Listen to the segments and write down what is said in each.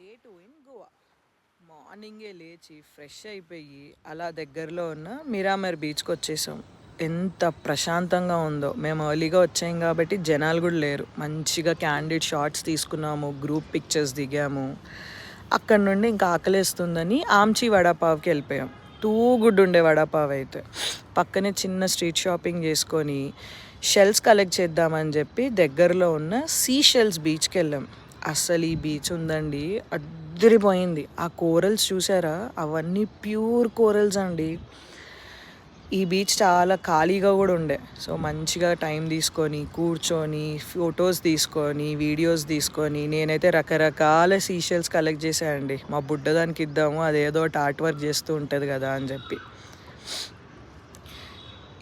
Day 2 in Goa. మార్నింగే లేచి fresh అయిపోయి అలా దగ్గరలో ఉన్న మిరామర్ బీచ్కి వచ్చేసాం. ఎంత ప్రశాంతంగా ఉందో. మేము ఎర్లీగా వచ్చాం కాబట్టి జనాలు కూడా లేరు. మంచిగా క్యాండిడ్ షార్ట్స్ తీసుకున్నాము, గ్రూప్ పిక్చర్స్ దిగాము. అక్కడ నుండి ఇంకా ఆకలేస్తుందని ఆమ్చి వడాపావ్కి వెళ్ళిపోయాం. టూ గుడ్ ఉండే వడాపావ్ అయితే. పక్కనే చిన్న స్ట్రీట్ షాపింగ్ చేసుకొని షెల్స్ కలెక్ట్ చేద్దామని చెప్పి దగ్గరలో ఉన్న సీ షెల్స్ బీచ్కి వెళ్ళాం. అస్సలు ఈ బీచ్ ఉందండి, అద్దరిపోయింది. ఆ కోరల్స్ చూసారా, అవన్నీ ప్యూర్ కోరల్స్ అండి. ఈ బీచ్ చాలా ఖాళీగా కూడా ఉండే. సో మంచిగా టైం తీసుకొని కూర్చొని ఫొటోస్ తీసుకొని వీడియోస్ తీసుకొని నేనైతే రకరకాల సీషెల్స్ కలెక్ట్ చేశానండి. మా బుడ్డదానికి ఇద్దాము, అదేదో ఒకటి ఆర్ట్ వర్క్ చేస్తూ ఉంటుంది కదా అని చెప్పి.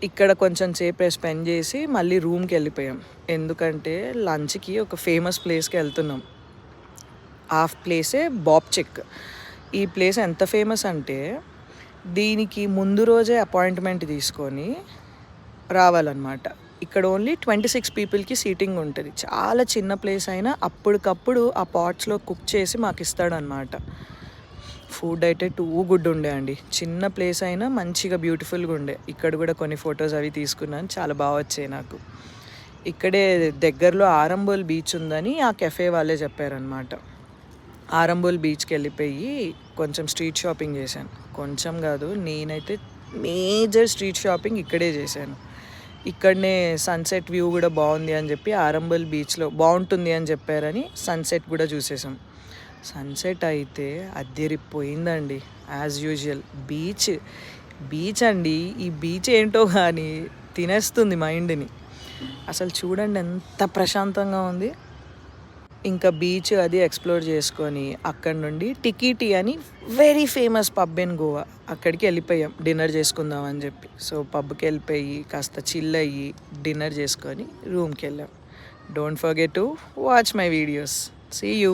ఇక్కడ కొంచెం సేపు స్పెండ్ చేసి మళ్ళీ రూమ్కి వెళ్ళిపోయాం. ఎందుకంటే లంచ్కి ఒక ఫేమస్ ప్లేస్కి వెళ్తున్నాం. ఆ ప్లేసే బాబ్చెక్. ఈ ప్లేస్ ఎంత ఫేమస్ అంటే దీనికి ముందు రోజే అపాయింట్మెంట్ తీసుకొని రావాలన్నమాట. ఇక్కడ ఓన్లీ 26 పీపుల్కి సీటింగ్ ఉంటుంది. చాలా చిన్న ప్లేస్ అయినా అప్పటికప్పుడు ఆ పాట్స్లో కుక్ చేసి మాకు ఇస్తాడనమాట. ఫుడ్ అయితే టూ గుడ్ ఉండే అండి. చిన్న ప్లేస్ అయినా మంచిగా బ్యూటిఫుల్గా ఉండే. ఇక్కడ కూడా కొన్ని ఫొటోస్ అవి తీసుకున్నాను, చాలా బాగా వచ్చాయి నాకు. ఇక్కడే దగ్గరలో ఆరంబోల్ బీచ్ ఉందని ఆ కెఫే వాళ్ళే చెప్పారనమాట. ఆరంబోల్ బీచ్కి వెళ్ళిపోయి కొంచెం స్ట్రీట్ షాపింగ్ చేశాను. కొంచెం కాదు, నేనైతే మేజర్ స్ట్రీట్ షాపింగ్ ఇక్కడే చేశాను. ఇక్కడనే సన్సెట్ వ్యూ కూడా బాగుంది అని చెప్పి ఆరంబోల్ బీచ్లో బాగుంటుంది అని చెప్పారని సన్సెట్ కూడా చూసేసాం. సన్సెట్ అయితే అద్దరిపోయిందండి. యాజ్ యూజువల్ బీచ్ అండి. ఈ బీచ్ ఏంటో కానీ తినేస్తుంది మైండ్ని. అసలు చూడండి ఎంత ప్రశాంతంగా ఉంది. ఇంకా బీచ్ అది ఎక్స్ప్లోర్ చేసుకొని అక్కడ నుండి టికీటీ అని very famous pub in Goa, అక్కడికి వెళ్ళిపోయాం డిన్నర్ చేసుకుందాం అని చెప్పి. సో పబ్కి వెళ్ళిపోయి కాస్త చిల్ అయ్యి డిన్నర్ చేసుకొని రూమ్కి వెళ్ళాం. Don't forget to watch my videos. See you.